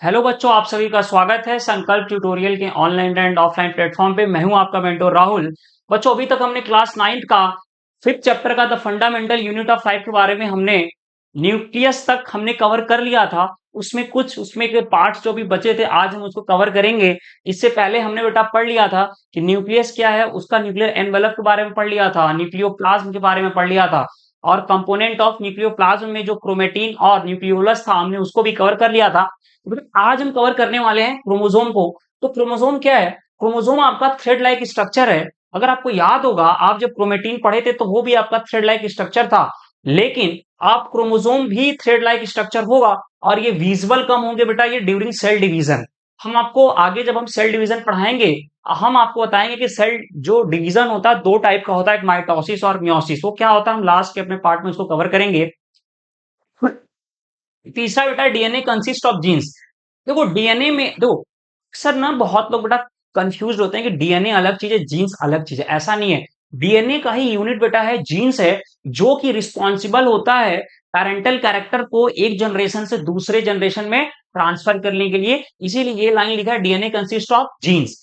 Hello बच्चों, आप सभी का स्वागत है संकल्प ट्यूटोरियल के ऑनलाइन एंड ऑफलाइन प्लेटफॉर्म पे। मैं हूं आपका मेंटर राहुल। बच्चों, अभी तक हमने क्लास 9 का 5th चैप्टर का the fundamental unit of life के बारे में हमने न्यूक्लियस तक हमने कवर कर लिया था। उसमें के पार्ट्स जो भी बचे थे आज हम उसको कवर करेंगे। इससे पहले हमने बेटा पढ़ लिया था कि न्यूक्लियस क्या है, उसका न्यूक्लियर एनवेलप के बारे में पढ़ लिया था, न्यूक्लियोप्लाज्म के बारे में पढ़ लिया था और कंपोनेंट ऑफ न्यूक्लियोप्लाज्म में जो क्रोमेटिन और न्यूक्लियोलस था हमने उसको भी कवर कर लिया था। आज हम कवर करने वाले हैं क्रोमोसोम को। तो क्रोमोसोम क्या है? क्रोमोसोम आपका थ्रेड लाइक स्ट्रक्चर है। अगर आपको याद होगा, आप जब क्रोमेटिन पढ़े थे तो वो भी आपका थ्रेड लाइक स्ट्रक्चर था, लेकिन आप क्रोमोसोम भी थ्रेड लाइक स्ट्रक्चर होगा और ये विजिबल कम होंगे बेटा ये ड्यूरिंग सेल डिवीजन। हम आपको आगे जब हम सेल डिवीजन पढ़ाएंगे, हम आपको बताएंगे कि सेल जो डिवीजन होता है दो टाइप का होता है, एक माइटोसिस और मियोसिस। वो क्या होता है हम लास्ट के अपने पार्ट में उसको कवर करेंगे। तीसरा बेटा डीएनए कंसिस्ट ऑफ जीन्स। देखो डीएनए में देखो अक्सर ना बहुत लोग बेटा कंफ्यूज होते हैं कि डीएनए अलग चीज है, जीन्स अलग चीज है। ऐसा नहीं है। डीएनए का ही यूनिट बेटा है जीन्स है, जो कि रिस्पॉन्सिबल होता है पैरेंटल कैरेक्टर को एक जनरेशन से दूसरे जनरेशन में ट्रांसफर करने के लिए। इसीलिए ये लाइन लिखा है डीएनए कंसिस्ट ऑफ जीन्स।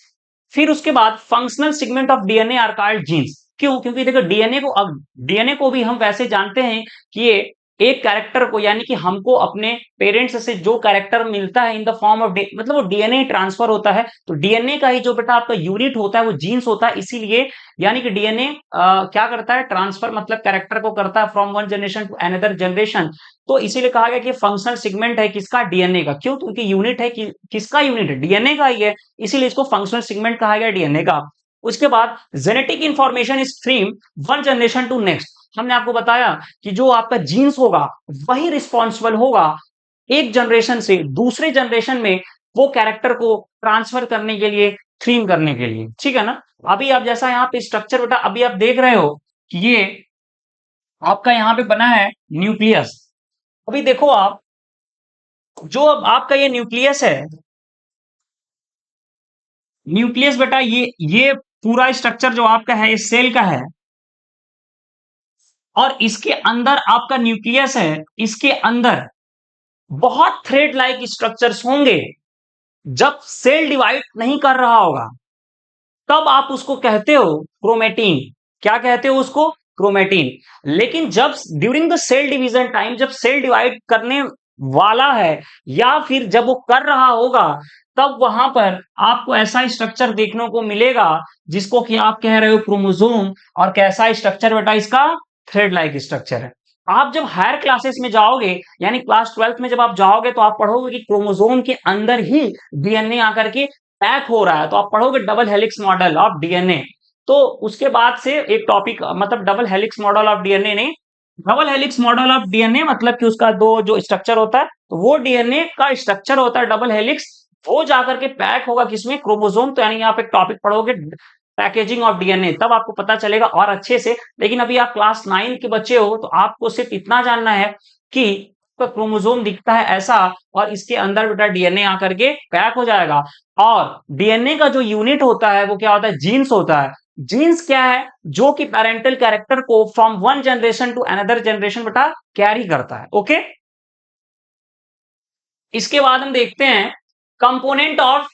फिर उसके बाद functional segment of DNA are called genes. क्यों? क्योंकि देखो डीएनए को भी हम वैसे जानते हैं कि ये एक कैरेक्टर को, यानी कि हमको अपने पेरेंट्स से जो कैरेक्टर मिलता है इन द फॉर्म ऑफ मतलब वो डीएनए ट्रांसफर होता है। तो डीएनए का ही जो बेटा आपका यूनिट होता है वो जीन्स होता है। इसीलिए यानी कि डीएनए क्या करता है? ट्रांसफर मतलब कैरेक्टर को करता है from one generation to another generation. तो इसीलिए कहा गया कि फंक्शनल सेगमेंट है किसका? डीएनए का। क्यों? क्योंकि यूनिट है किसका यूनिट है? डीएनए का ही है, इसीलिए इसको फंक्शनल सेगमेंट कहा गया डीएनए का। उसके बाद genetic information is stream one generation to next. हमने आपको बताया कि जो आपका जीन्स होगा वही रिस्पॉन्सिबल होगा एक जनरेशन से दूसरे जनरेशन में वो कैरेक्टर को ट्रांसफर करने के लिए, थ्रीम करने के लिए। ठीक है ना? अभी आप जैसा यहाँ पे स्ट्रक्चर बेटा अभी आप देख रहे हो कि ये आपका यहाँ पे बना है न्यूक्लियस। अभी देखो आप, जो अब आपका ये न्यूक्लियस है, न्यूक्लियस बेटा ये पूरा स्ट्रक्चर जो आपका है इस सेल का है और इसके अंदर आपका न्यूक्लियस है। इसके अंदर बहुत थ्रेड लाइक स्ट्रक्चर्स होंगे। जब सेल डिवाइड नहीं कर रहा होगा तब आप उसको कहते हो क्रोमेटिन। क्या कहते हो उसको? क्रोमेटिन। लेकिन जब during the cell division time, जब सेल डिवाइड करने वाला है या फिर जब वो कर रहा होगा, तब वहां पर आपको ऐसा स्ट्रक्चर देखने को मिलेगा जिसको कि आप कह रहे हो क्रोमोसोम। और कैसा स्ट्रक्चर बेटा इसका? थ्रेड लाइक स्ट्रक्चर है। आप जब हायर क्लासेस में जाओगे, यानी क्लास 12th में जब आप जाओगे, तो आप पढ़ोगे कि क्रोमोसोम के अंदर ही डीएनए आकर के पैक हो रहा है। तो आप पढ़ोगे double helix model of DNA. तो उसके बाद से एक टॉपिक, मतलब double helix model of DNA नहीं, double helix model of DNA मतलब कि उसका दो जो स्ट्रक्चर होता है, तो वो डीएनए का स्ट्रक्चर होता है डबल हेलिक्स। वो जाकर के पैक होगा किसमें? क्रोमोसोम। तो यानी यहाँ पे टॉपिक पढ़ोगे पैकेजिंग ऑफ डीएनए, तब आपको पता चलेगा और अच्छे से। लेकिन अभी आप क्लास 9 के बच्चे हो तो आपको सिर्फ इतना जानना है कि क्रोमोसोम दिखता है ऐसा और इसके अंदर बेटा डीएनए आकर के पैक हो जाएगा। और डीएनए का जो यूनिट होता है वो क्या होता है? जीन्स होता है। जीन्स क्या है? जो कि पेरेंटल कैरेक्टर को from one generation to another generation बेटा कैरी करता है। ओके, इसके बाद हम देखते हैं component of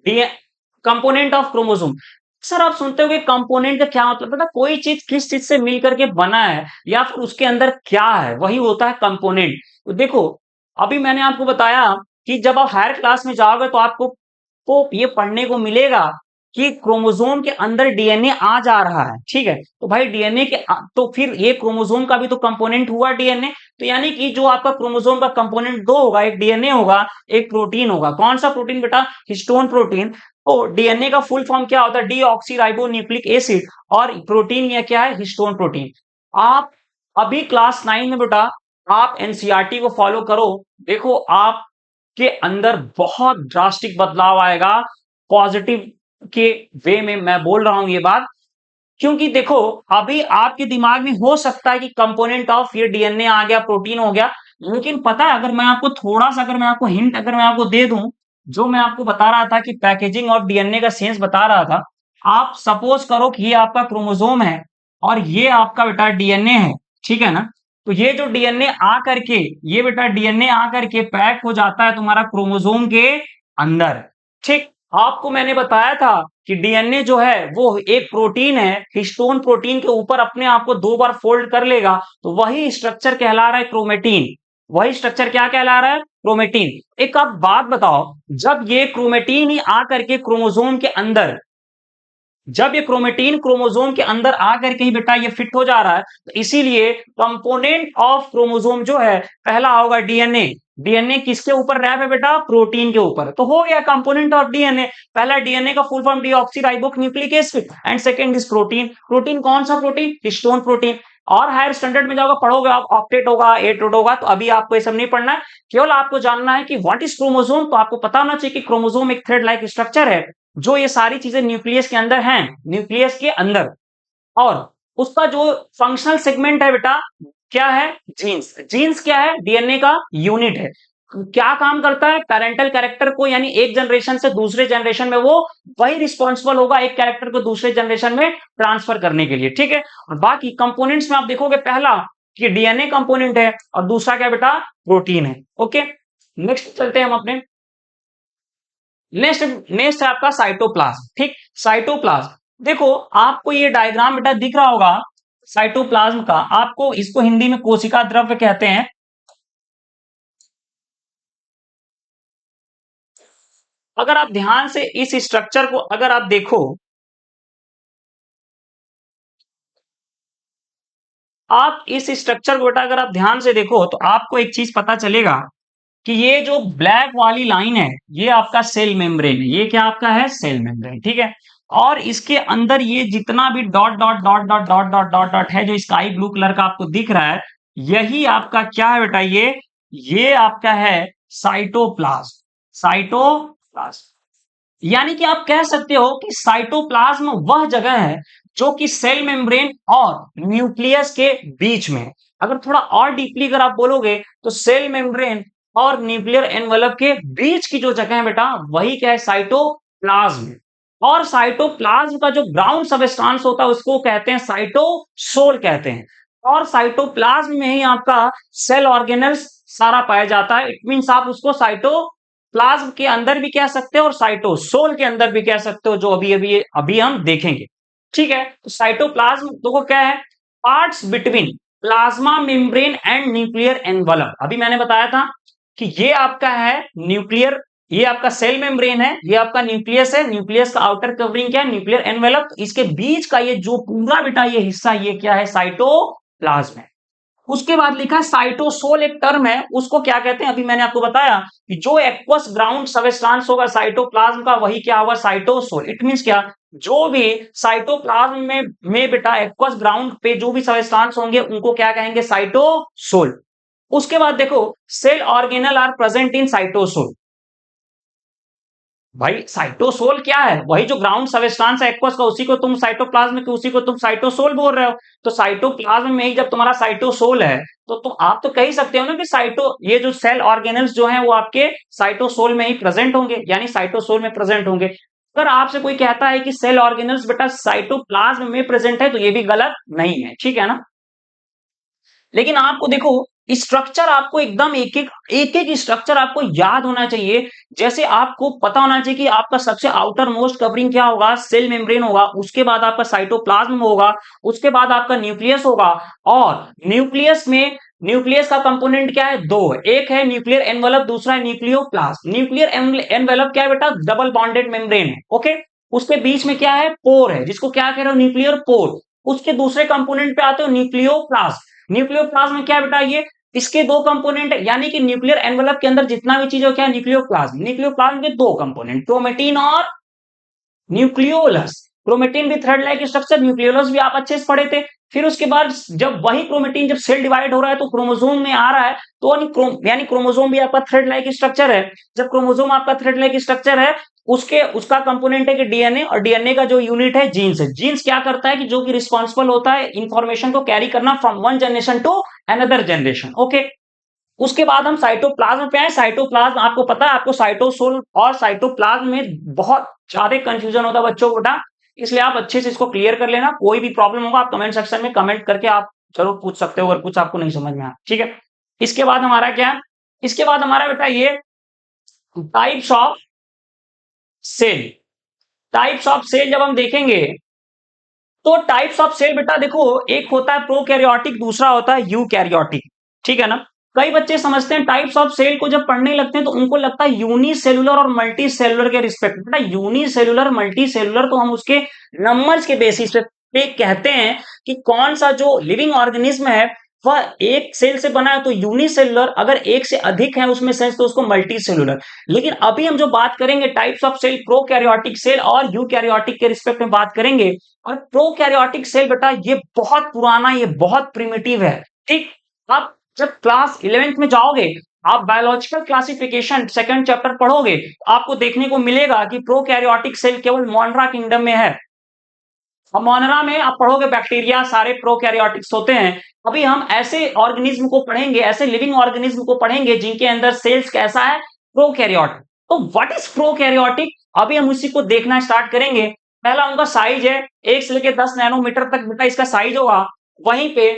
component of chromosome. Sir आप सुनते हो कि कंपोनेंट का क्या मतलब? पता कोई चीज किस चीज से मिलकर के बना है या फिर उसके अंदर क्या है, वही होता है कंपोनेंट। तो देखो, अभी मैंने आपको बताया कि जब आप हायर क्लास में जाओगे तो आपको ये पढ़ने को मिलेगा कि क्रोमोसोम के अंदर डीएनए आ जा रहा है। ठीक है, तो भाई डीएनए के तो फिर ये क्रोमोसोम का भी तो कंपोनेंट हुआ डीएनए। तो यानी कि जो आपका क्रोमोसोम का कंपोनेंट दो होगा, एक डीएनए होगा, एक प्रोटीन होगा। कौन सा प्रोटीन बेटा? Histone protein. तो डीएनए का फुल फॉर्म क्या होता है? Deoxyribonucleic acid. और प्रोटीन या क्या है? Histone protein. आप अभी क्लास 9 में बेटा आप एनसीईआरटी को फॉलो करो। देखो आपके अंदर बहुत ड्रास्टिक बदलाव आएगा, पॉजिटिव के वे में मैं बोल रहा हूं ये बात। क्योंकि देखो अभी आपके दिमाग में हो सकता है कि कंपोनेंट ऑफ ये डीएनए आ गया, प्रोटीन हो गया, लेकिन पता है अगर मैं आपको थोड़ा सा, अगर मैं आपको हिंट, अगर मैं आपको दे दूं, जो मैं आपको बता रहा था कि पैकेजिंग ऑफ डीएनए का सेंस बता रहा था। आप सपोज करो कि ये आपका क्रोमोसोम है और ये आपका बेटा डीएनए है। ठीक है ना? तो ये जो डीएनए आ करके, ये बेटा डीएनए आ करके पैक हो जाता है तुम्हारा क्रोमोसोम के अंदर। ठीक, आपको मैंने बताया था कि डीएनए जो है वो एक प्रोटीन है, हिस्टोन प्रोटीन के ऊपर अपने आप को 2 बार फोल्ड कर लेगा, तो वही स्ट्रक्चर कहला रहा है क्रोमेटीन। वही स्ट्रक्चर क्या कहला रहा है? क्रोमेटीन। एक आप बात बताओ, जब ये क्रोमेटीन ही आ करके क्रोमोसोम के अंदर, जब ये क्रोमेटीन क्रोमोसोम के अंदर आकर के ही बेटा ये फिट हो जा रहा है, तो इसीलिए कंपोनेंट ऑफ क्रोमोसोम जो है पहला होगा डीएनए। डीएनए किसके ऊपर रैप है बेटा? प्रोटीन के ऊपर। तो हो गया कंपोनेंट ऑफ डीएनए। पहला डीएनए का full form deoxyribonucleic acid and second is protein. Protein कौन सा प्रोटीन? Histone protein. और हायर स्टैंडर्ड में जाओगे, पढ़ोगे आप, ऑक्टेट होगा, एटोट होगा, तो अभी आपको ये सब नहीं पढ़ना है। केवल आपको जानना है कि व्हाट इज क्रोमोसोम। तो आपको पता होना चाहिए कि क्रोमोसोम एक थ्रेड लाइक स्ट्रक्चर है, जो ये सारी चीजें न्यूक्लियस के अंदर हैं, न्यूक्लियस के अंदर। और उसका जो फंक्शनल सेगमेंट है बेटा, क्या है? जीन्स। जीन्स क्या है? डीएनए का यूनिट है। क्या काम करता है? पैरेंटल कैरेक्टर को, यानी एक जनरेशन से दूसरे जनरेशन में वो वही रिस्पॉन्सिबल होगा एक कैरेक्टर को दूसरे जनरेशन में ट्रांसफर करने के लिए। ठीक है, और बाकी कंपोनेंट्स में आप देखोगे, पहला कि डीएनए कंपोनेंट है और दूसरा क्या बेटा? प्रोटीन है। ओके, नेक्स्ट चलते हैं हम अपने। नेक्स्ट नेक्स्ट है आपका साइटोप्लाज्म। ठीक, साइटोप्लाज्म देखो, आपको ये डायग्राम बेटा दिख रहा होगा साइटोप्लाज्म का। आपको इसको हिंदी में कोशिका द्रव्य कहते हैं। अगर आप ध्यान से इस स्ट्रक्चर को अगर आप देखो, आप इस स्ट्रक्चर को बेटा अगर आप ध्यान से देखो, तो आपको एक चीज पता चलेगा कि ये जो ब्लैक वाली लाइन है, ये आपका सेल मेम्ब्रेन है। ये क्या आपका है? Cell membrane. ठीक है, और इसके अंदर ये जितना भी dot dot dot dot dot dot dot dot है, जो स्काई ब्लू कलर का आपको दिख रहा है, यही आपका क्या है बेटा? ये आपका है साइटोप्लाज्म। साइटोप्लाज्म, यानी कि आप कह सकते हो कि साइटोप्लाज्म वह जगह है जो कि सेल मेम्ब्रेन और न्यूक्लियस के बीच में है। अगर थोड़ा और डीपली अगर आप बोलोगे, तो सेल मेम्ब्रेन और न्यूक्लियर एनवलप के बीच की जो जगह है बेटा, वही क्या है? साइटोप्लाज्म। और साइटोप्लाज्म का जो ग्राउंड सबस्टांस होता है, उसको कहते हैं साइटोसोल कहते हैं। और साइटोप्लाज्म में ही आपका सेल ऑर्गेनल्स सारा पाया जाता है। इट मीन्स आप उसको साइटोप्लाज्म के अंदर भी कह सकते हो और साइटोसोल के अंदर भी कह सकते हो, जो अभी अभी अभी हम देखेंगे। ठीक है, तो साइटोप्लाज्म तो क्या है? Parts between plasma membrane and nuclear envelope. अभी मैंने बताया था कि ये आपका है न्यूक्लियर, ये आपका सेल मेम्ब्रेन है, ये आपका न्यूक्लियस है। न्यूक्लियस का आउटर कवरिंग क्या है? Nuclear envelope. इसके बीच का ये जो पूरा बेटा ये हिस्सा, ये क्या है? साइटोप्लाज्म है। उसके बाद लिखा है साइटोसोल, एक टर्म है, उसको क्या कहते हैं? अभी मैंने आपको बताया कि जो एक्वस ग्राउंड सबस्टांस होगा साइटोप्लाज्म का, वही क्या होगा? साइटोसोल। इट मींस क्या? जो भी साइटोप्लाज्म में बेटा एक्वस ग्राउंड पे जो भी सबस्टांस होंगे, उनको क्या कहेंगे? साइटोसोल। उसके बाद देखो, cell organelle are present in cytosol. भाई साइटोसोल क्या है? वही जो ग्राउंड सबस्टांस है एक्वस का, उसी को तुम साइटोप्लाज्म के उसी को तुम साइटोसोल बोल रहे हो। तो साइटोप्लाज्म में ही जब तुम्हारा साइटोसोल है, तो तुम आप तो कह ही सकते हो ना कि ये जो सेल ऑर्गेनल्स जो हैं वो आपके साइटोसोल में ही प्रेजेंट होंगे, यानी साइटोसोल में प्रेजेंट होंगे। अगर आपसे कोई कहता है कि सेल ऑर्गेनल्स बेटा साइटोप्लाज्म में प्रेजेंट है, तो ये भी गलत नहीं है। ठीक है ना? लेकिन आपको देखो, स्ट्रक्चर आपको एकदम एक एक स्ट्रक्चर आपको याद होना चाहिए। जैसे आपको पता होना चाहिए कि आपका सबसे आउटर मोस्ट कवरिंग क्या होगा? सेल मेम्ब्रेन होगा। उसके बाद आपका साइटोप्लाज्म होगा। उसके बाद आपका न्यूक्लियस होगा। और न्यूक्लियस का कंपोनेंट क्या है? दो, एक है न्यूक्लियर एनवलप, दूसरा है न्यूक्लियोप्लास्ट। न्यूक्लियर एनवलप क्या है बेटा? डबल बॉन्डेड मेम्ब्रेन है। ओके, उसके बीच में क्या है? पोर है, जिसको क्या कह रहे हो? Nuclear pore. उसके दूसरे कंपोनेंट पे आते हो, न्यूक्लियोप्लास्ट। न्यूक्लियोप्लाज्म में क्या है बेटा? ये इसके दो कंपोनेंट है, यानी कि न्यूक्लियर एनवलप के अंदर जितना भी चीज हो, क्या है? न्यूक्लियोप्लाज्म। न्यूक्लियोप्लाज्म के दो कंपोनेंट, क्रोमेटिन और न्यूक्लियोलस। क्रोमेटिन भी थ्रेड लाइक स्ट्रक्चर, न्यूक्लियोलस भी आप अच्छे से पढ़े थे। फिर उसके बाद जब वही क्रोमेटिन जब सेल डिवाइड हो रहा है, तो क्रोमोसोम में आ रहा है, तो यानी क्रोमोसोम भी आपका थ्रेड लाइक स्ट्रक्चर है। जब क्रोमोसोम आपका थ्रेड लाइक स्ट्रक्चर है, उसका कंपोनेंट है कि डीएनए, और डीएनए का जो यूनिट है जीन्स है। जीन्स क्या करता है कि जो कि रिस्पॉन्सिबल होता है इंफॉर्मेशन को कैरी करना from one generation to another generation. Okay, उसके बाद हम साइटोप्लाज्म पे आए। साइटोप्लाज्म आपको पता है, आपको साइटोसोल और साइटोप्लाज्म में बहुत ज्यादा कंफ्यूजन होता है बच्चों को बेटा, इसलिए आप अच्छे से इसको क्लियर कर लेना। कोई भी प्रॉब्लम होगा, आप कमेंट सेक्शन में कमेंट करके आप जरूर पूछ सकते हो अगर कुछ आपको नहीं समझ में आया, ठीक है। इसके बाद हमारा क्या है, इसके बाद हमारा बेटा ये types of cell. Types of cell जब हम देखेंगे तो टाइप्स ऑफ सेल बेटा देखो, एक होता है प्रोकैरियोटिक, दूसरा होता है यूकैरियोटिक, ठीक है ना। कई बच्चे समझते हैं टाइप्स ऑफ सेल को जब पढ़ने लगते हैं तो उनको लगता है यूनिसेलुलर और मल्टी सेलुलर के रिस्पेक्ट। बेटा यूनिसेलुलर मल्टी सेलुलर तो हम उसके नंबर्स के बेसिस पे कहते हैं कि कौन सा जो लिविंग ऑर्गेनिज्म है वह एक सेल से बना है तो यूनिसेलुलर, अगर एक से अधिक है उसमें सेल्स तो उसको मल्टी सेलुलर। लेकिन अभी हम जो बात करेंगे types of cell, prokaryotic cell और यूकैरियोटिक के रिस्पेक्ट में बात करेंगे। और प्रोकैरियोटिक सेल बेटा ये बहुत पुराना, ये बहुत प्रिमिटिव है, ठीक। आप जब क्लास 11th में जाओगे, आप बायोलॉजिकल क्लासिफिकेशन सेकंड चैप्टर पढ़ोगे तो आपको देखने को मिलेगा कि प्रोकैरियोटिक सेल केवल मोनरा किंगडम में है। अब मोनरा में आप पढ़ोगे बैक्टीरिया सारे प्रोकैरियोटिक्स होते हैं। अभी हम ऐसे ऑर्गेनिज्म को पढ़ेंगे, ऐसे लिविंग ऑर्गेनिज्म को पढ़ेंगे जिनके अंदर सेल्स कैसा है, प्रोकैरियोटिक। तो व्हाट इज प्रोकैरियोटिक, अभी हम उसी को देखना स्टार्ट करेंगे। पहला उनका साइज है 1 से लेकर 10 नैनोमीटर तक बेटा इसका साइज होगा। वहीं पे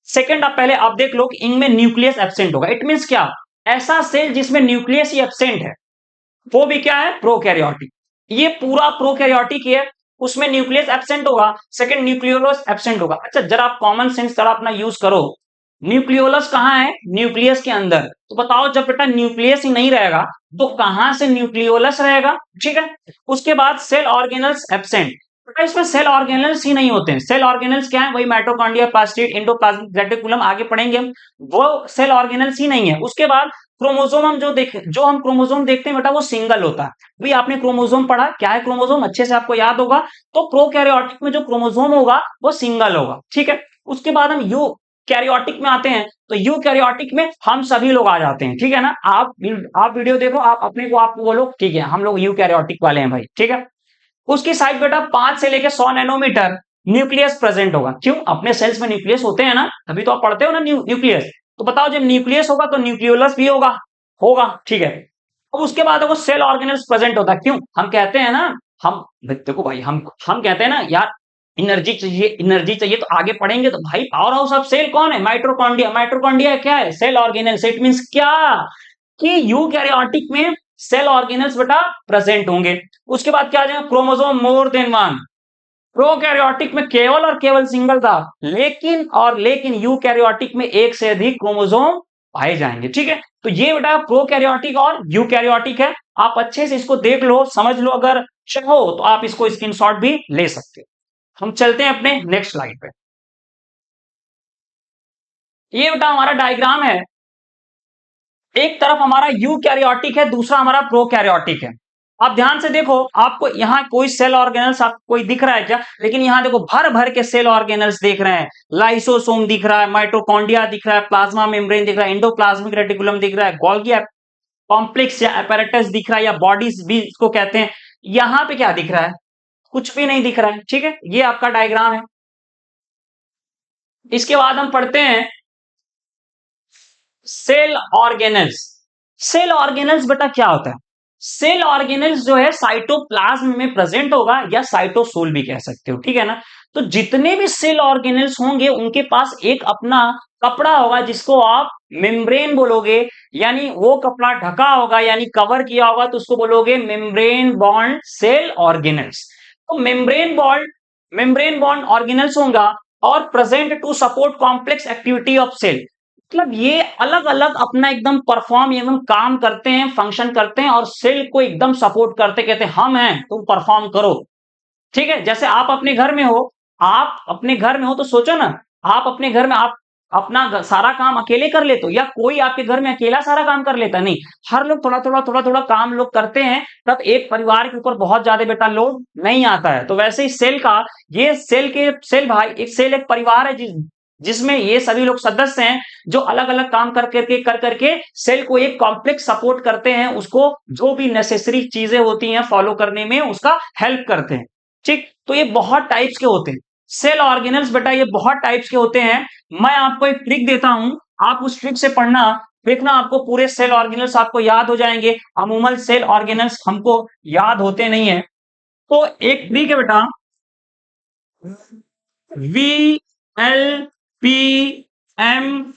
सेकंड आप देख लो कि इनमें न्यूक्लियस एब्सेंट होगा। इट मींस क्या, ऐसा सेल जिसमें न्यूक्लियस ही एब्सेंट है वो भी क्या है, प्रोकैरियोटिक। ये पूरा प्रोकैरियोटिक है, उसमें न्यूक्लियस एब्सेंट होगा, सेकंड न्यूक्लियोलस एब्सेंट होगा। अच्छा जरा आप कॉमन सेंस जरा अपना यूज करो, न्यूक्लियोलस कहां है, न्यूक्लियस के अंदर। तो बताओ जब बेटा न्यूक्लियस ही नहीं रहेगा तो कहां से न्यूक्लियोलस रहेगा, ठीक है। उसके बाद सेल ऑर्गेनल्स एब्सेंट, बेटा इसमें सेल ऑर्गेनल्स ही नहीं होते हैं। सेल ऑर्गेनल्स क्या है, वही माइटोकॉन्ड्रिया, प्लास्टिड, एंडोप्लाज्मिक रेटिकुलम, आगे पढ़ेंगे हम, वो सेल ऑर्गेनल्स ही नहीं है। उसके बाद क्रोमोसोम हम जो हम क्रोमोसोम देखते हैं बेटा वो सिंगल होता है। अभी आपने क्रोमोसोम पढ़ा, क्या है क्रोमोसोम, अच्छे से आपको याद होगा। तो प्रोकैरियोटिक में जो क्रोमोसोम होगा वो सिंगल होगा, ठीक है। उसके बाद हम यू कैरियोटिक में आते हैं, तो यू कैरियोटिक में हम सभी लोग आ जाते हैं, ठीक है ना। आप वीडियो देखो, आप अपने को आप बोलो, ठीक है हम लोग यू कैरियोटिक वाले हैं भाई, ठीक है। उसकी साइज बेटा 5 से लेकर 100 नैनोमीटर न्यूक्लियस प्रेजेंट होगा। क्यों, अपने सेल्स में न्यूक्लियस होते हैं ना, तभी तो आप पढ़ते हो ना न्यूक्लियस। तो बताओ जब न्यूक्लियस होगा तो न्यूक्लियोलस भी होगा, होगा, ठीक है। अब उसके बाद देखो सेल ऑर्गेनल्स प्रेजेंट होता है। क्यों, हम कहते हैं ना, हम देखो भाई, हम कहते हैं ना यार एनर्जी चाहिए, एनर्जी चाहिए, तो आगे पढ़ेंगे तो भाई पावर हाउस ऑफ सेल कौन है, माइटोकॉन्ड्रिया। माइटोकॉन्ड्रिया क्या है, सेल ऑर्गेनल्स। इट मींस क्या कि यूकैरियोटिक में सेल ऑर्गेनल्स बेटा प्रेजेंट होंगे। उसके बाद क्या आ जाएगा, chromosome more than one. Prokaryotic में केवल और केवल सिंगल था, लेकिन यूकैरियोटिक में एक से अधिक क्रोमोसोम पाए जाएंगे, ठीक है। तो ये बेटा प्रोकैरियोटिक और यूकैरियोटिक है। आप अच्छे से इसको देख लो, समझ लो, अगर चाहो तो आप इसको स्क्रीनशॉट भी ले सकते हो। हम चलते हैं अपने नेक्स्ट स्लाइड पे। ये बेटा हमारा डायग्राम है, एक तरफ हमारा यूकैरियोटिक है, दूसरा हमारा प्रोकैरियोटिक है। आप ध्यान से देखो, आपको यहां कोई सेल ऑर्गेनल्स आपको कोई दिख रहा है क्या, लेकिन यहां देखो भर भर के सेल ऑर्गेनल्स दिख रहे हैं। लाइसोसोम दिख रहा है, माइटोकॉन्ड्रिया दिख रहा है, प्लाज्मा मेम्ब्रेन दिख रहा है, एंडोप्लाज्मिक रेटिकुलम दिख रहा है, गोल्गी कॉम्प्लेक्स या apparatus दिख रहा है, या बॉडीज भी इसको कहते हैं। यहां पे क्या दिख रहा है, कुछ भी नहीं दिख रहा है, ठीक है। ये आपका डायग्राम है। इसके बाद हम पढ़ते हैं सेल ऑर्गेनल्स। सेल ऑर्गेनल्स बेटा क्या होता है, सेल ऑर्गेनल्स जो है साइटोप्लाज्म में प्रेजेंट होगा, या साइटोसोल भी कह सकते हो, ठीक है ना। तो जितने भी सेल ऑर्गेनल्स होंगे उनके पास एक अपना कपड़ा होगा जिसको आप मेम्ब्रेन बोलोगे, यानी वो कपड़ा ढका होगा यानी कवर किया होगा तो उसको बोलोगे मेम्ब्रेन बॉन्ड सेल ऑर्गेनल्स। तो मेम्ब्रेन बॉन्ड ऑर्गेनल्स होगा और present to support complex activity of cell. मतलब ये अलग अलग अपना एकदम परफॉर्म एकदम काम करते हैं, फंक्शन करते हैं और सेल को एकदम सपोर्ट करते, कहते हैं हम हैं तुम परफॉर्म करो, ठीक है। जैसे आप अपने घर में हो, आप अपने घर में हो तो सोचो ना, आप अपने घर में आप अपना सारा काम अकेले कर लेते हो, या कोई आपके घर में अकेला सारा काम कर लेता, नहीं, हर लोग थोड़ा थोड़ा काम लोग करते हैं, तब एक परिवार के ऊपर बहुत ज्यादा बेटा लोड नहीं आता है। तो वैसे ही सेल का, ये सेल भाई, एक परिवार है जिसमें ये सभी लोग सदस्य हैं जो अलग अलग काम कर करके सेल को एक कॉम्प्लेक्स सपोर्ट करते हैं, उसको जो भी नेसेसरी चीजें होती हैं फॉलो करने में उसका हेल्प करते हैं, ठीक। तो ये बहुत टाइप्स के होते हैं सेल ऑर्गेनल्स बेटा, ये बहुत टाइप्स के होते हैं। मैं आपको एक ट्रिक देता हूं, आप उस ट्रिक से पढ़ना, देखना आपको पूरे सेल ऑर्गेनल्स आपको याद हो जाएंगे। अमूमन सेल ऑर्गेनल्स हमको याद होते नहीं है। तो एक ट्रिक है बेटा, V L P M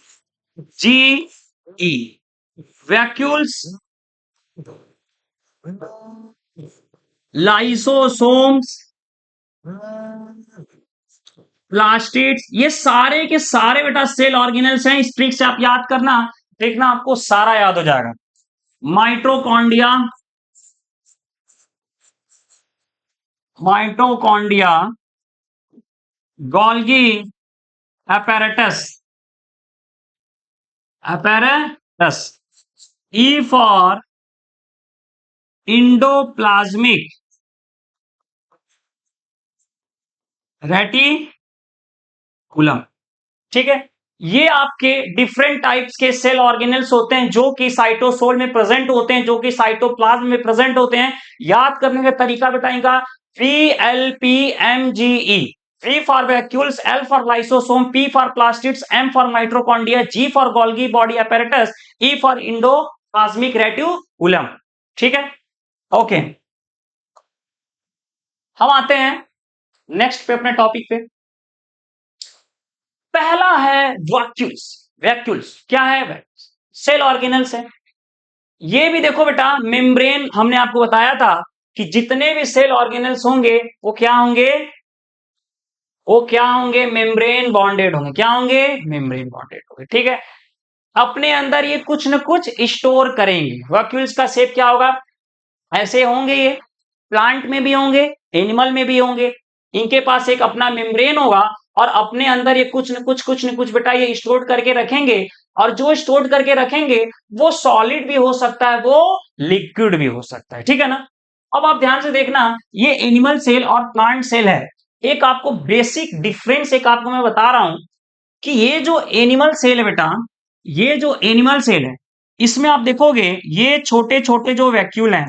G E, vacuoles, lysosomes, plastids, ये सारे के सारे बेटा सेल ऑर्गेनल्स हैं। इस ट्रिक से आप याद करना, देखना आपको सारा याद हो जाएगा। Mitochondria, mitochondria, Golgi apparatus, apparatus, E for endoplasmic reticulum. ठीक है, ये आपके डिफरेंट टाइप्स के सेल ऑर्गेनल्स होते हैं जो कि साइटोसोल में प्रेजेंट होते हैं, जो कि साइटोप्लाज्म में प्रेजेंट होते हैं। याद करने का तरीका बताएगा, VLPMGE, V for vacuoles, L for lysosome, P for plastids, M for mitochondria, G for Golgi body apparatus, E for endoplasmic reticulum. ठीक है, ओके। हम आते हैं नेक्स्ट पे, अपने टॉपिक पे। पहला है वैक्यूल्स। वैक्यूल्स क्या है? सेल ऑर्गेनल्स है। ये भी देखो बेटा, मेम्ब्रेन, हमने आपको बताया था कि जितने भी सेल ऑर्गेनल्स होंगे वो क्या होंगे, वो क्या होंगे, मेम्ब्रेन बॉन्डेड होंगे। क्या होंगे? मेम्ब्रेन बॉन्डेड होंगे। ठीक है, अपने अंदर ये कुछ न कुछ स्टोर करेंगे। वैक्यूल्स का शेप क्या होगा? ऐसे होंगे। ये प्लांट में भी होंगे, एनिमल में भी होंगे। इनके पास एक अपना मेम्ब्रेन होगा और अपने अंदर ये कुछ न कुछ बेटा ये स्टोर करके रखेंगे। और जो स्टोर करके रखेंगे वो सॉलिड भी हो सकता है, वो लिक्विड भी हो सकता है। ठीक है ना? अब आप ध्यान से देखना, ये एनिमल सेल और प्लांट सेल है। एक आपको बेसिक डिफरेंस एक आपको मैं बता रहा हूं कि ये जो एनिमल सेल है बेटा, ये जो एनिमल सेल है, इसमें आप देखोगे ये छोटे छोटे जो वैक्यूल हैं,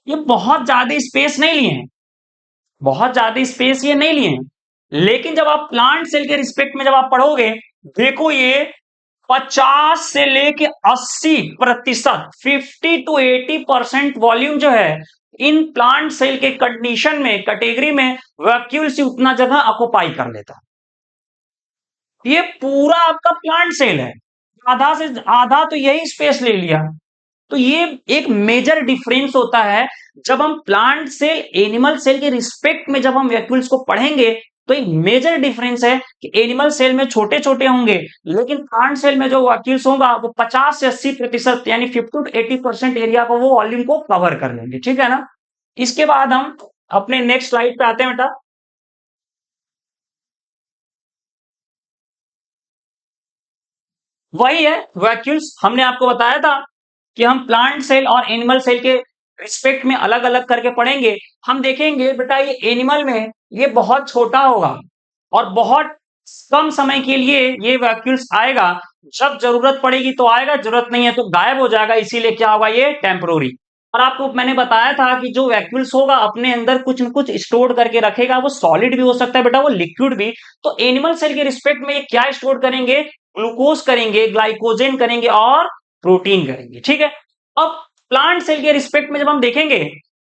ये बहुत ज्यादा स्पेस नहीं लिए हैं, बहुत ज्यादा स्पेस ये नहीं लिए हैं। लेकिन जब आप प्लांट सेल के रिस्पेक्ट में जब आप पढ़ोगे, देखो ये 50 से लेके 80%, 50 to 80% वॉल्यूम जो है इन प्लांट सेल के कंडीशन में, कैटेगरी में, वैक्यूल से उतना जगह ऑक्युपाई कर लेता है। ये पूरा आपका प्लांट सेल है, आधा से आधा तो यही स्पेस ले लिया। तो ये एक मेजर डिफरेंस होता है। जब हम प्लांट सेल, एनिमल सेल के रिस्पेक्ट में जब हम वैक्यूल्स को पढ़ेंगे, तो एक मेजर डिफरेंस है कि एनिमल सेल में छोटे छोटे होंगे, लेकिन प्लांट सेल में जो वैक्यूल्स होगा वो 50 से 80% यानी 50 to 80% एरिया को, वो वॉल्यूम को कवर कर लेंगे। ठीक है ना? इसके बाद हम अपने नेक्स्ट स्लाइड पे आते हैं बेटा। वही है वैक्यूल्स, हमने आपको बताया था कि हम प्लांट सेल और एनिमल सेल के रिस्पेक्ट में अलग अलग करके पढ़ेंगे। हम देखेंगे बेटा, ये एनिमल में ये बहुत छोटा होगा और बहुत कम समय के लिए ये वैक्यूल्स आएगा। जब जरूरत पड़ेगी तो आएगा, जरूरत नहीं है तो गायब हो जाएगा। इसीलिए क्या होगा, ये टेम्पोररी। और आपको मैंने बताया था कि जो वैक्यूल्स होगा अपने अंदर कुछ न कुछ स्टोर करके रखेगा। वो सॉलिड भी हो सकता है बेटा, वो लिक्विड भी। तो एनिमल सेल के रिस्पेक्ट में ये क्या स्टोर करेंगे? ग्लूकोज करेंगे, ग्लाइकोजेन करेंगे और प्रोटीन करेंगे। ठीक है, अब प्लांट सेल के रिस्पेक्ट में जब हम देखेंगे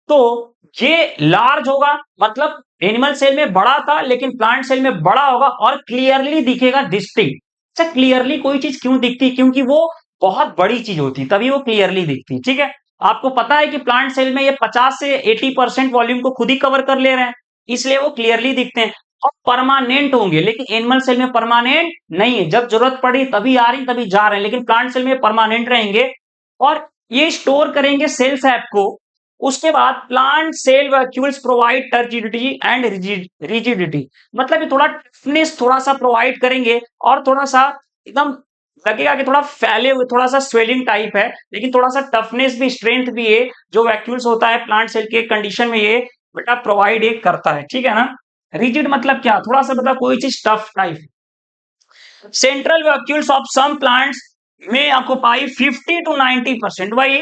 तो ये लार्ज होगा, मतलब एनिमल सेल में बड़ा था लेकिन प्लांट सेल में बड़ा होगा और क्लियरली दिखेगा, डिस्टिंक्ट। अच्छा, क्लियरली कोई चीज क्यों दिखती? क्योंकि वो बहुत बड़ी चीज होती, तभी वो क्लियरली दिखती। ठीक है, आपको पता है कि प्लांट सेल में ये 50 से 80% वॉल्यूम को खुद ही कवर कर ले रहे हैं, इसलिए वो क्लियरली दिखते हैं और परमानेंट होंगे। लेकिन एनिमल सेल में परमानेंट नहीं है, जब जरूरत पड़ी तभी आ रही तभी जा रहे हैं। लेकिन प्लांट सेल में परमानेंट रहेंगे और ये स्टोर करेंगे सेल सैप को। उसके बाद plant cell vacuoles provide turgidity and rigidity, मतलब ये थोड़ा टफनेस थोड़ा सा प्रोवाइड करेंगे और थोड़ा सा एकदम लगेगा कि थोड़ा फैले हुए, थोड़ा सा स्वेलिंग टाइप है, लेकिन थोड़ा सा टफनेस भी, स्ट्रेंथ भी है जो वैक्यूल्स होता है प्लांट सेल के कंडीशन में, ये बेटा प्रोवाइड एक करता है। ठीक है ना? रिजिड मतलब क्या? थोड़ा सा मतलब कोई चीज tough type. Central vacuoles of some plants में ऑक्युपाई 50 to 90%। वही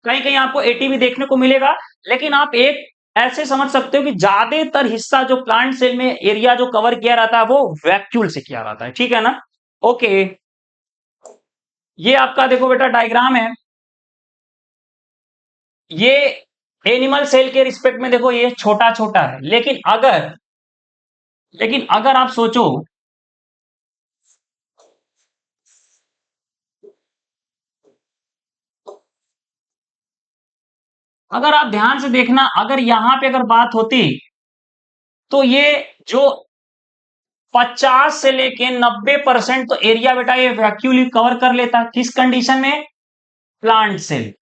कहीं कहीं आपको 80 भी देखने को मिलेगा, लेकिन आप एक ऐसे समझ सकते हो कि ज्यादातर हिस्सा जो प्लांट सेल में एरिया जो कवर किया रहता है वो वैक्यूल से किया रहता है। ठीक है ना? ओके, ये आपका देखो बेटा डायग्राम है। ये एनिमल सेल के रिस्पेक्ट में देखो ये छोटा छोटा है, लेकिन अगर आप सोचो अगर आप ध्यान से देखना, अगर यहां पे अगर बात होती तो ये जो 50 से लेके 90% तो एरिया बेटा ये वैक्यूली कवर कर लेता। किस कंडीशन में? Plant cell.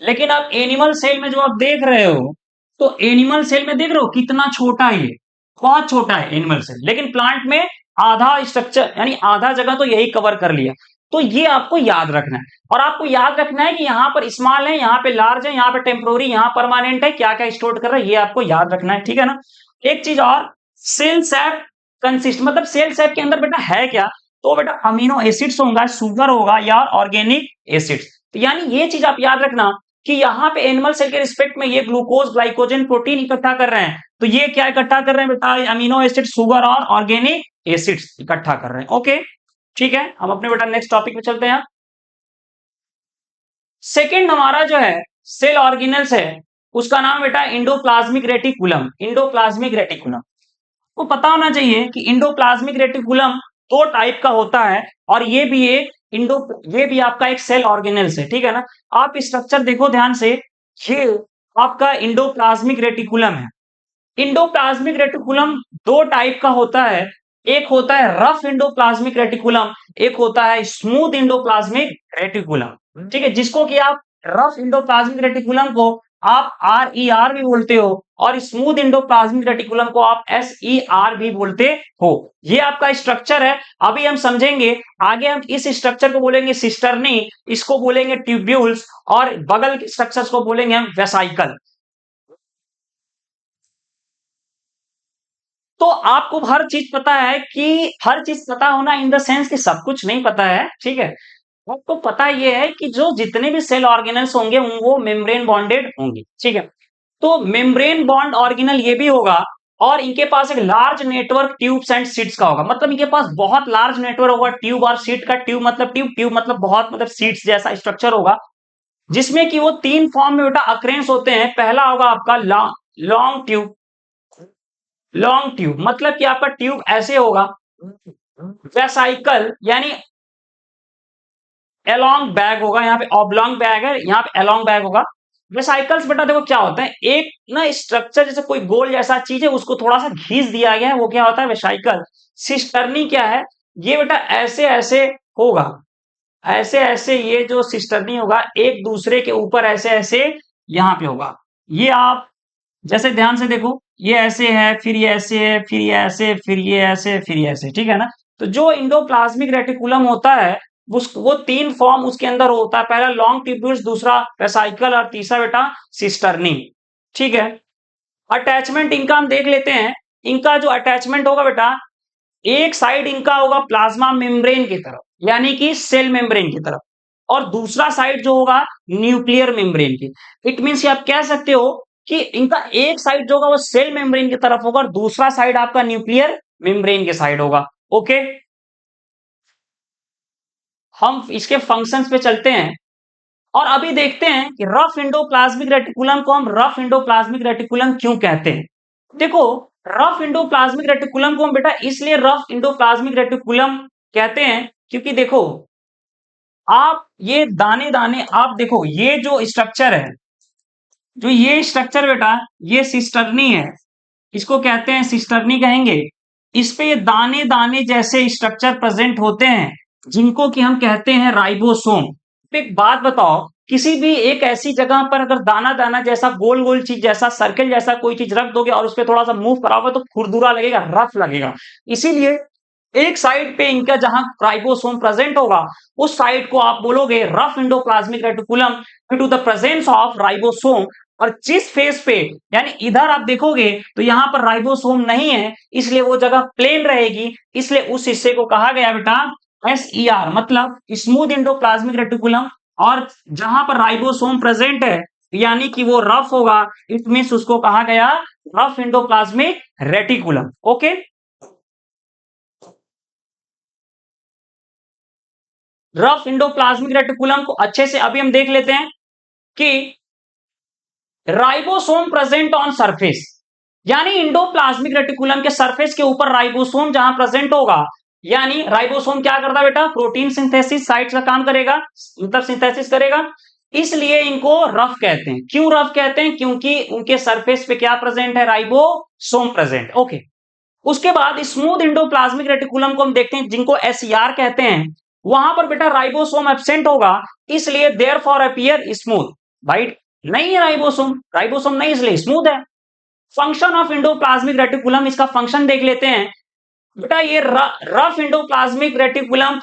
लेकिन आप एनिमल सेल में जो आप देख रहे हो, तो एनिमल सेल में देख रहे हो कितना छोटा है ये, बहुत छोटा है एनिमल सेल, लेकिन प्लांट में आधा स्ट्रक्चर यानी आधा जगह तो यही कवर कर लिया। तो ये आपको याद रखना है, और आपको याद रखना है कि यहां पर स्मॉल है, यहां पे लार्ज है, यहां पे टेम्पोररी, यहां परमानेंट है, क्या क्या स्टोर कर रहा है, ये आपको याद रखना है, ठीक है ना। एक चीज और, सेल सैप कंसिस्ट, मतलब सेल सैप के अंदर बेटा है क्या? तो बेटा अमीनो एसिड्स होगा, शुगर होगा या ऑर्गेनिक एसिड्स। तो यानी ये चीज आप याद रखना कि यहाँ पे एनिमल सेल के रिस्पेक्ट में ये ग्लूकोज, ग्लाइकोजन, प्रोटीन इकट्ठा कर रहे हैं, तो ये क्या इकट्ठा कर रहे हैं बेटा? अमीनो एसिड, शुगर और ऑर्गेनिक एसिड्स इकट्ठा कर रहे हैं। ओके, ठीक है, हम अपने बेटा नेक्स्ट टॉपिक पे चलते हैं। सेकेंड हमारा जो है सेल ऑर्गेनल्स है, उसका नाम बेटा इंडोप्लाज्मिक रेटिकुलम। इंडोप्लाज्मिक रेटिकुलम को पता होना चाहिए कि इंडोप्लाज्मिक रेटिकुलम दो टाइप का होता है, और ये भी एक ये भी आपका एक सेल ऑर्गेनल्स है, ठीक है ना। आप स्ट्रक्चर देखो ध्यान से, ये आपका इंडोप्लाज्मिक रेटिकुलम है। इंडोप्लाज्मिक रेटिकुलम दो टाइप का होता है, एक होता है रफ इंडोप्लाज्मिक रेटिकुलम, एक होता है स्मूथ इंडोप्लाज्मिक रेटिकुलम, ठीक है। जिसको कि आप रफ इंडोप्लाज्मिक रेटिकुलम को आप RER भी बोलते हो, और स्मूथ इंडोप्लाज्मिक रेटिकुलम को आप SER भी बोलते हो। ये आपका स्ट्रक्चर है, अभी हम समझेंगे आगे। हम इस स्ट्रक्चर को बोलेंगे सिस्टर्नी, इसको बोलेंगे ट्यूब्यूल्स, और बगल के स्ट्रक्चर्स को बोलेंगे हम वेसाइकल। तो आपको हर चीज पता है कि हर चीज पता होना इन द सेंस कि सब कुछ नहीं पता है, ठीक है। आपको पता ये है कि जो जितने भी सेल ऑर्गेनल्स होंगे वो मेम्ब्रेन बॉन्डेड होंगे, ठीक है। तो मेम्ब्रेन बॉन्ड ऑर्गेनल ये भी होगा, और इनके पास एक large network tubes and seats का होगा, मतलब इनके पास बहुत लार्ज नेटवर्क होगा ट्यूब और सीट का। ट्यूब मतलब बहुत, मतलब सीट्स जैसा स्ट्रक्चर होगा, जिसमें कि वो तीन फॉर्म में बेटा अक्रेंस होते हैं। पहला होगा आपका लॉन्ग ट्यूब। लॉन्ग ट्यूब मतलब कि आपका ट्यूब ऐसे होगा, वेसाइकल यानी एलॉन्ग बैग होगा, यहाँ पे ऑब्लॉन्ग बैग है, यहाँ पे एलॉन्ग बैग होगा। वेसाइकल्स बेटा देखो क्या होता है, एक ना स्ट्रक्चर जैसे कोई गोल जैसा चीज है, उसको थोड़ा सा घीस दिया गया है, वो क्या होता है? वेसाइकल। सिस्टर्नी क्या है? ये बेटा ऐसे ऐसे होगा, ऐसे ऐसे ये जो सिस्टर्नी होगा एक दूसरे के ऊपर ऐसे ऐसे यहाँ पे होगा। ये आप जैसे ध्यान से देखो, ये ऐसे है, फिर ये ऐसे है, फिर ये ऐसे, फिर ये ऐसे, फिर ये ऐसे, ठीक है ना। तो जो इंडोप्लाज्मिक रेटिकुलम होता है, वो तीन फॉर्म उसके अंदर होता है। पहला लॉन्ग ट्यूब्यूल्स, दूसरा वेसाइकल, और तीसरा बेटा सिस्टर्नी, ठीक है। अटैचमेंट इनका हम देख लेते हैं। इनका जो अटैचमेंट होगा बेटा, एक साइड इनका होगा प्लाज्मा मेम्ब्रेन की तरफ, यानी कि सेल मेम्ब्रेन की तरफ, और दूसरा साइड जो होगा न्यूक्लियर मेम्ब्रेन की। इट मींस आप कह सकते हो कि इनका एक साइड जो होगा वो सेल मेम्ब्रेन की तरफ होगा, और दूसरा साइड आपका न्यूक्लियर मेम्ब्रेन के साइड होगा। ओके, हम इसके फंक्शंस पे चलते हैं, और अभी देखते हैं कि रफ इंडोप्लाज्मिक रेटिकुलम को हम रफ इंडोप्लाज्मिक रेटिकुलम क्यों कहते हैं। देखो, रफ इंडोप्लाज्मिक रेटिकुलम को हम बेटा इसलिए रफ इंडोप्लाज्मिक रेटिकुलम कहते हैं, क्योंकि देखो आप ये दाने दाने आप देखो, ये जो स्ट्रक्चर है, जो ये स्ट्रक्चर बेटा, ये सिस्टर्नी है, इसको कहते हैं सिस्टर्नी कहेंगे। इस पे ये दाने दाने जैसे स्ट्रक्चर प्रेजेंट होते हैं, जिनको कि हम कहते हैं राइबोसोम। तो एक बात बताओ, किसी भी एक ऐसी जगह पर अगर दाना दाना जैसा गोल गोल चीज जैसा सर्कल जैसा कोई चीज रख दोगे और उस पर थोड़ा सा मूव कराओगे तो खुरदुरा लगेगा, रफ लगेगा। इसीलिए एक साइड पे इनका जहां राइबोसोम प्रेजेंट होगा, उस साइड को आप बोलोगे rough endoplasmic reticulum due to the presence of ribosome. और जिस फेस पे यानी इधर आप देखोगे तो यहां पर राइबोसोम नहीं है, इसलिए वो जगह प्लेन रहेगी, इसलिए उस हिस्से को कहा गया बेटा SER, मतलब स्मूथ इंडोप्लाज्मिक रेटिकुलम। और जहां पर राइबोसोम प्रेजेंट है यानी कि वो रफ होगा, इट मींस उसको कहा गया rough endoplasmic reticulum. Okay, rough endoplasmic reticulum को अच्छे से अभी हम देख लेते हैं कि राइबोसोम प्रेजेंट ऑन सरफेस, यानी इंडोप्लाज्मिक रेटिकुलम के सरफेस के ऊपर राइबोसोम जहां प्रेजेंट होगा, यानी राइबोसोम क्या करता है बेटा? प्रोटीन सिंथेसिस साइट का काम करेगा, मतलब सिंथेसिस करेगा। इसलिए इनको रफ कहते हैं। क्यों रफ कहते हैं? क्योंकि उनके सरफेस पे क्या प्रेजेंट है? Ribosome present. ओके, उसके बाद स्मूथ इंडोप्लाज्मिक रेटिकुलम को हम देखते हैं, जिनको एसईआर कहते हैं। वहां पर बेटा राइबोसोम एब्सेंट होगा, इसलिए देयर फॉर अपीयर स्मूथ। भाई नहीं है राइबोसोम, राइबोसोम नहीं, इसलिए स्मूथ है। फंक्शन ऑफ इंडोप्लाज्मिक रेटिकुलम, इसका फंक्शन देख लेते हैं बेटा। ये rough endoplasmic reticulum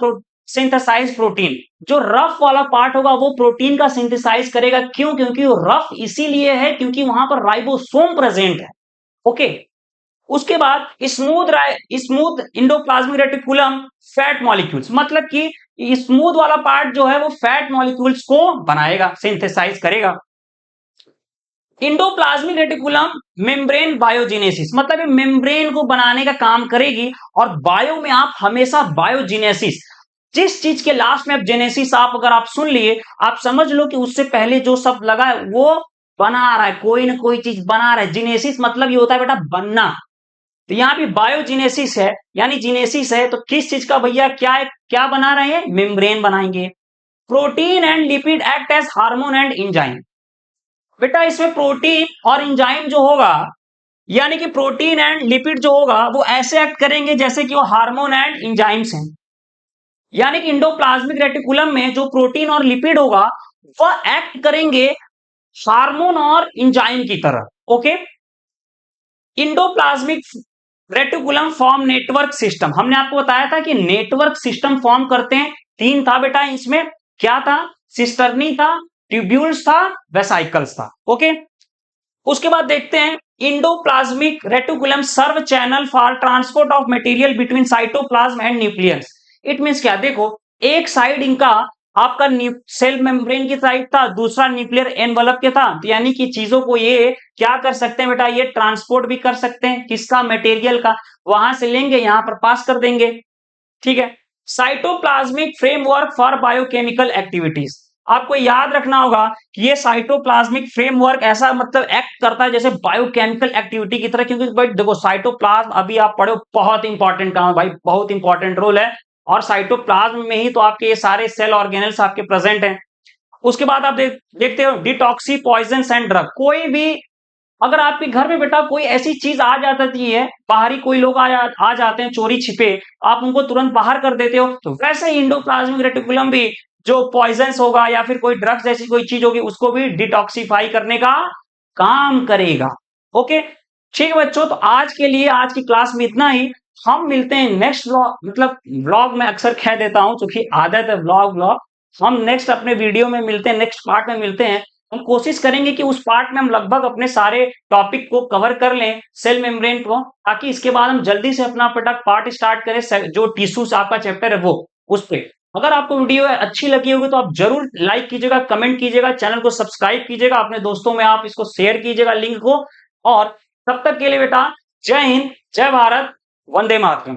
synthesise protein, जो रफ वाला पार्ट होगा वो प्रोटीन का सिंथेसाइज करेगा। क्यों? क्योंकि वो रफ इसीलिए है क्योंकि वहां पर राइबोसोम प्रेजेंट है। ओके, उसके बाद smooth endoplasmic reticulum fat molecules, मतलब कि स्मूथ वाला पार्ट जो है वो फैट मॉलिक्यूल्स को बनाएगा, सिंथेसाइज करेगा। इंडोप्लाज्मिक रेटिकुलम मेम्ब्रेन बायोजेनेसिस, मतलब ये मेम्ब्रेन को बनाने का काम करेगी। और बायो में आप हमेशा बायोजेनेसिस, जिस चीज के लास्ट में आप जेनेसिस आप अगर आप सुन लिए, आप समझ लो कि उससे पहले जो सब लगा है वो बना रहा है, कोई ना कोई चीज बना रहा है। जीनेसिस मतलब ये होता है बेटा बनना। तो यहाँ पे बायोजेनेसिस है, यानी जीनेसिस है तो किस चीज का भैया, क्या है, क्या बना रहे हैं? मेम्ब्रेन बनाएंगे। Protein and lipid act as hormone and enzyme. बेटा इसमें प्रोटीन और इंजाइम जो होगा, यानी कि प्रोटीन एंड लिपिड जो होगा वो ऐसे एक्ट करेंगे जैसे कि वो हार्मोन एंड इंजाइम्स हैं। यानी कि इंडोप्लाज्मिक रेटिकुलम में जो प्रोटीन और लिपिड होगा वह एक्ट करेंगे हार्मोन और इंजाइम की तरह। Okay, endoplasmic reticulum form network system. हमने आपको बताया था कि नेटवर्क सिस्टम फॉर्म करते हैं। तीन था बेटा इसमें, क्या था? सिस्टर्नी था, ट्यूब्यूल्स था, वेसाइकल्स था। ओके, उसके बाद देखते हैं endoplasmic reticulum serve channel for transport of material between cytoplasm and nucleus. It means क्या? देखो, एक साइड इनका आपका सेल मेम्ब्रेन की साइड था, दूसरा न्यूक्लियर एनवलप के था। तो यानी कि चीजों को ये क्या कर सकते हैं बेटा? ये ट्रांसपोर्ट भी कर सकते हैं। किसका? मटेरियल का। वहां से लेंगे, यहां पर पास कर देंगे। ठीक है। Cytoplasmic framework for biochemical activities, आपको याद रखना होगा कि ये साइटोप्लाज्मिक फ्रेमवर्क ऐसा मतलब एक्ट करता है जैसे बायोकेमिकल एक्टिविटी की तरह। क्योंकि भाई देखो, साइटोप्लाज्म अभी आप पढ़ो, बहुत इंपॉर्टेंट काम है भाई, बहुत इंपॉर्टेंट रोल है। और साइटोप्लाज्म में ही तो आपके ये सारे सेल ऑर्गेनल्स आपके प्रेजेंट हैं। उसके बाद आप देखते हो डिटॉक्सी पॉइजन एंड ड्रग। कोई भी अगर आपके घर में बेटा कोई ऐसी चीज आ जाती है, बाहरी कोई लोग आ जाते हैं चोरी छिपे, आप उनको तुरंत बाहर कर देते हो। तो वैसे ही इंडोप्लाज्मिक रेटिकुलम भी जो पॉइजन्स होगा या फिर कोई ड्रग्स जैसी कोई चीज होगी उसको भी डिटॉक्सिफाई करने का काम करेगा। ओके, ठीक है बच्चों, तो आज के लिए आज की क्लास में इतना ही। हम मिलते हैं नेक्स्ट व्लॉग, मतलब व्लॉग में अक्सर कह देता हूं क्योंकि आदत है व्लॉग व्लॉग। हम नेक्स्ट अपने वीडियो में मिलते हैं, नेक्स्ट पार्ट में मिलते हैं। हम कोशिश करेंगे कि उस पार्ट में हम लगभग अपने सारे टॉपिक को कवर कर लें, सेल मेम्ब्रेन को, ताकि इसके बाद हम जल्दी से अपना पार्ट स्टार्ट करें जो टिश्यूज आपका चैप्टर है वो उस पे। अगर आपको वीडियो अच्छी लगी होगी तो आप जरूर लाइक कीजिएगा, कमेंट कीजिएगा, चैनल को सब्सक्राइब कीजिएगा, अपने दोस्तों में आप इसको शेयर कीजिएगा लिंक को। और तब तक के लिए बेटा जय हिंद, जय भारत, वंदे मातरम।